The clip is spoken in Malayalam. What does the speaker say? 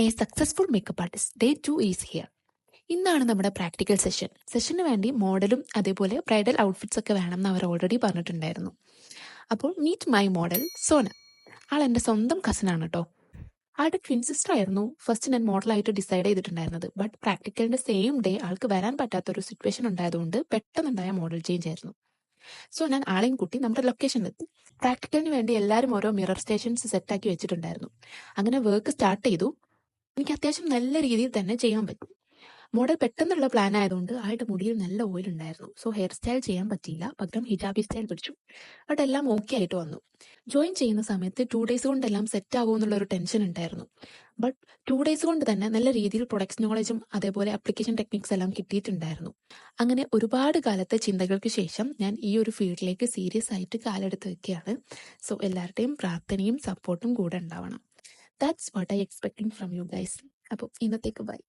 A successful makeup artist day 2 is here. ഇന്നാണ് നമ്മുടെ പ്രാക്ടിക്കൽ സെഷന് വേണ്ടി മോഡലും അതേപോലെ ബ്രൈഡൽ ഔട്ട്ഫിറ്റ്സ് ഒക്കെ വേണമെന്ന് അവർ ഓൾറെഡി പറഞ്ഞിട്ടുണ്ടായിരുന്നു. അപ്പോൾ മീറ്റ് മൈ മോഡൽ സോന. ആൾ എൻ്റെ സ്വന്തം കസിൻ ആണ് കേട്ടോ. ആളുടെ ട്വിൻ സിസ്റ്റർ ആയിരുന്നു ഫസ്റ്റ് ഞാൻ മോഡലായിട്ട് ഡിസൈഡ് ചെയ്തിട്ടുണ്ടായിരുന്നത്. ബട്ട് പ്രാക്ടിക്കലിന്റെ സെയിം ഡേ ആൾക്ക് വരാൻ പറ്റാത്തൊരു സിറ്റുവേഷൻ ഉണ്ടായതുകൊണ്ട് പെട്ടെന്നുണ്ടായ മോഡൽ ചേഞ്ച് ആയിരുന്നു. സോ ഞാൻ ആളെയും കൂട്ടി നമ്മുടെ ലൊക്കേഷനിലെത്തി. പ്രാക്ടിക്കലിന് വേണ്ടി എല്ലാവരും ഓരോ മിറർ സ്റ്റേഷൻസ് സെറ്റാക്കി വെച്ചിട്ടുണ്ടായിരുന്നു. അങ്ങനെ വർക്ക് സ്റ്റാർട്ട് ചെയ്തു. എനിക്ക് അത്യാവശ്യം നല്ല രീതിയിൽ തന്നെ ചെയ്യാൻ പറ്റി. മോഡൽ പെട്ടെന്നുള്ള പ്ലാൻ ആയതുകൊണ്ട് ആളുടെ മുടിയിൽ നല്ല ഓയിൽ ഉണ്ടായിരുന്നു. സോ ഹെയർ സ്റ്റൈൽ ചെയ്യാൻ പറ്റിയില്ല, പകരം ഹിജാബി സ്റ്റൈൽ പിടിച്ചു. ബട്ട് എല്ലാം ഓക്കെ ആയിട്ട് വന്നു. ജോയിൻ ചെയ്യുന്ന സമയത്ത് 2 days കൊണ്ടെല്ലാം സെറ്റ് ആകുമെന്നുള്ള ഒരു ടെൻഷൻ ഉണ്ടായിരുന്നു. ബട്ട് 2 days കൊണ്ട് തന്നെ നല്ല രീതിയിൽ പ്രൊഡക്ട്സ് നോളജും അതേപോലെ അപ്ലിക്കേഷൻ ടെക്നിക്സ് എല്ലാം കിട്ടിയിട്ടുണ്ടായിരുന്നു. അങ്ങനെ ഒരുപാട് കാലത്തെ ചിന്തകൾക്ക് ശേഷം ഞാൻ ഈ ഒരു ഫീൽഡിലേക്ക് സീരിയസ് ആയിട്ട് കാലെടുത്ത് വെക്കുകയാണ്. സോ എല്ലാവരുടെയും പ്രാർത്ഥനയും സപ്പോർട്ടും കൂടെ ഉണ്ടാവണം. That's what I expecting from you guys. അപ്പോൾ ഇന്നത്തേക്ക് ബൈ.